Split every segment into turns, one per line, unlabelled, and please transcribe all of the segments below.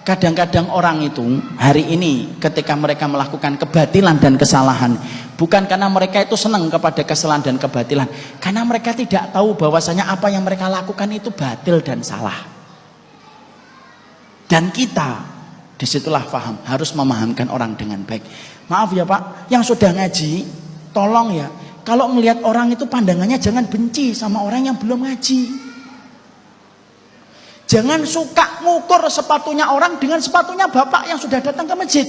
Kadang-kadang orang itu hari ini ketika mereka melakukan kebatilan dan kesalahan, bukan karena mereka itu senang kepada kesalahan dan kebatilan, karena mereka tidak tahu bahwasanya apa yang mereka lakukan itu batil dan salah. Dan kita disitulah paham, harus memahamkan orang dengan baik. Maaf ya Pak, yang sudah ngaji, tolong ya, kalau melihat orang itu pandangannya jangan benci sama orang yang belum ngaji. Jangan suka ngukur sepatunya orang dengan sepatunya bapak yang sudah datang ke masjid.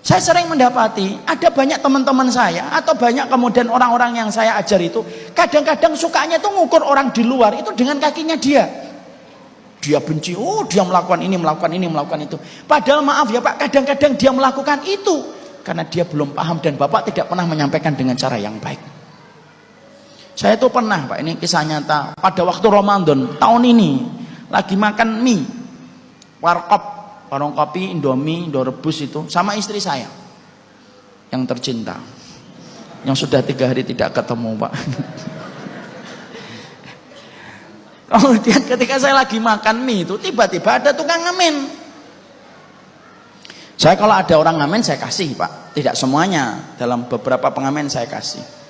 Saya sering mendapati ada banyak teman-teman saya atau banyak kemudian orang-orang yang saya ajar itu kadang-kadang sukanya itu ngukur orang di luar itu dengan kakinya dia. Dia benci, oh dia melakukan ini, melakukan ini, melakukan itu. Padahal maaf ya Pak, kadang-kadang dia melakukan itu karena dia belum paham dan bapak tidak pernah menyampaikan dengan cara yang baik. Saya itu pernah Pak, ini kisah nyata, pada waktu Ramadan tahun ini lagi makan mie warkop, warung kopi, Indomie, Indorebus itu sama istri saya yang tercinta, yang sudah 3 hari tidak ketemu Pak. Kemudian ketika saya lagi makan mie itu tiba-tiba ada tukang ngamen. Saya kalau ada orang ngamen saya kasih Pak, tidak semuanya, dalam beberapa pengamen saya kasih.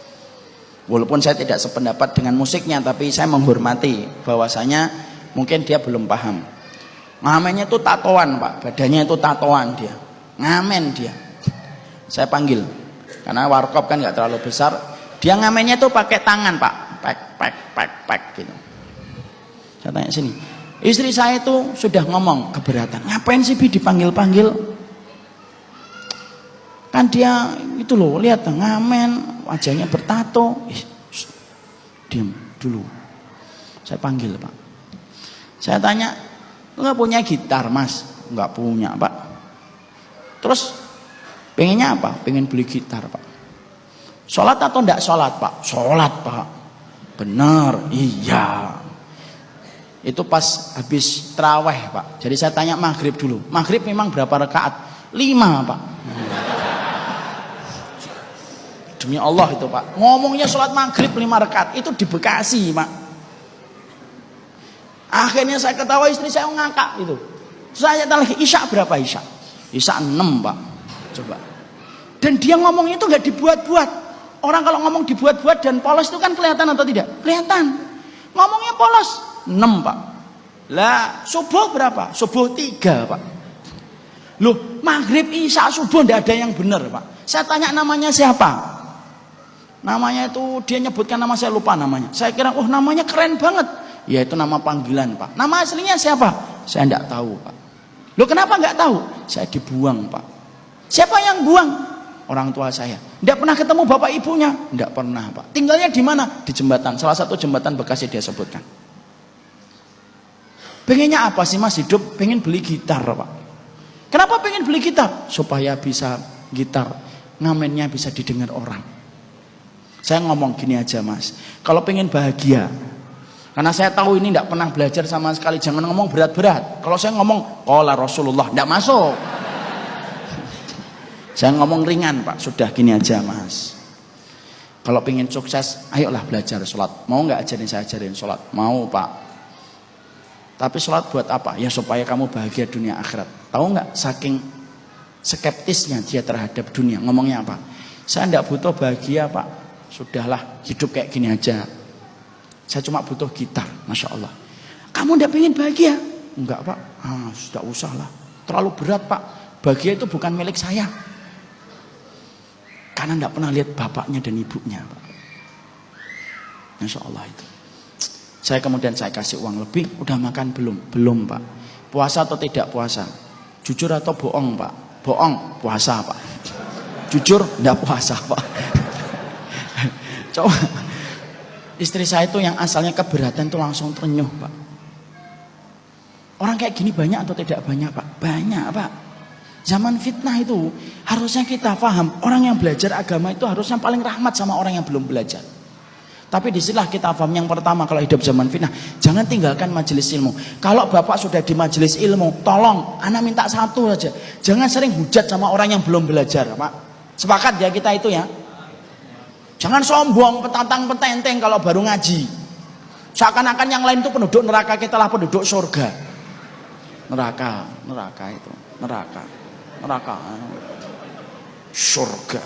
Walaupun saya tidak sependapat dengan musiknya, tapi saya menghormati bahwasanya mungkin dia belum paham. Ngamennya itu tatoan Pak, badannya itu tatoan dia, ngamen dia. Saya panggil, karena warkop kan nggak terlalu besar. Dia ngamennya itu pakai tangan Pak, pek gitu. Saya tanya sini, istri saya itu sudah ngomong keberatan. Ngapain sih Bi dipanggil-panggil? Kan dia itu loh, lihat ngamen, wajahnya bertato. Diam dulu. Saya panggil Pak. Saya tanya, lu nggak punya gitar Mas? Nggak punya Pak. Terus pengennya apa? Pengen beli gitar Pak. Sholat atau enggak sholat Pak? Sholat Pak. Benar, iya. Itu pas habis tarawih Pak. Jadi saya tanya maghrib dulu. Maghrib memang berapa rakaat? 5 Pak. Demi Allah itu Pak, ngomongnya sholat maghrib 5 rakaat itu di Bekasi Pak. Akhirnya saya ketawa, istri saya ngakak itu. Saya tanya lagi, isya berapa isya? Isya 6 Pak. Coba. Dan dia ngomongnya itu nggak dibuat-buat. Orang kalau ngomong dibuat-buat dan polos itu kan kelihatan atau tidak? Kelihatan. Ngomongnya polos 6 Pak. Lah subuh berapa? Subuh 3 Pak. Loh maghrib isya subuh tidak ada yang benar Pak. Saya tanya namanya siapa? Namanya itu dia nyebutkan nama, saya lupa namanya. Saya kira oh namanya keren banget. Ya itu nama panggilan Pak. Nama aslinya siapa? Saya enggak tahu Pak. Loh kenapa enggak tahu? Saya dibuang Pak. Siapa yang buang? Orang tua saya. Enggak pernah ketemu bapak ibunya? Enggak pernah Pak. Tinggalnya di mana? Di jembatan. Salah satu jembatan Bekasi dia sebutkan. Pengennya apa sih Mas hidup? Pengen beli gitar Pak. Kenapa pengen beli gitar? Supaya bisa gitar ngamennya bisa didengar orang. Saya ngomong gini aja Mas, kalau pengen bahagia, karena saya tahu ini tidak pernah belajar sama sekali, jangan ngomong berat-berat. Kalau saya ngomong qala Rasulullah tidak masuk. Saya ngomong ringan Pak, sudah gini aja Mas. Kalau pengen sukses, ayolah belajar sholat. Mau nggak ajarin saya ajarin sholat? Mau Pak. Tapi sholat buat apa? Ya supaya kamu bahagia dunia akhirat. Tahu nggak saking skeptisnya dia terhadap dunia, ngomongnya apa? Saya tidak butuh bahagia Pak. Sudahlah hidup kayak gini aja. Saya cuma butuh gitar, Masya Allah. Kamu tidak pengen bahagia? Enggak Pak. Sudah usah lah. Terlalu berat Pak. Bahagia itu bukan milik saya. Karena tidak pernah lihat bapaknya dan ibunya Pak. Masya Allah itu. Saya kemudian saya kasih uang lebih. Udah makan belum? Belum Pak. Puasa atau tidak puasa? Jujur atau bohong Pak? Bohong. Puasa Pak. Jujur tidak puasa Pak. Coba istri saya itu yang asalnya keberatan itu langsung terenyuh Pak. Orang kayak gini banyak atau tidak banyak Pak? Banyak Pak. Zaman fitnah itu harusnya kita paham, orang yang belajar agama itu harusnya paling rahmat sama orang yang belum belajar. Tapi disinilah kita paham, yang pertama kalau hidup zaman fitnah, jangan tinggalkan majelis ilmu. Kalau bapak sudah di majelis ilmu, tolong anak minta satu saja, jangan sering hujat sama orang yang belum belajar Pak. Sepakat ya kita itu ya. Jangan sombong, petantang petenteng kalau baru ngaji. Seakan-akan yang lain itu penduduk neraka, kita lah penduduk surga. neraka itu, neraka, surga.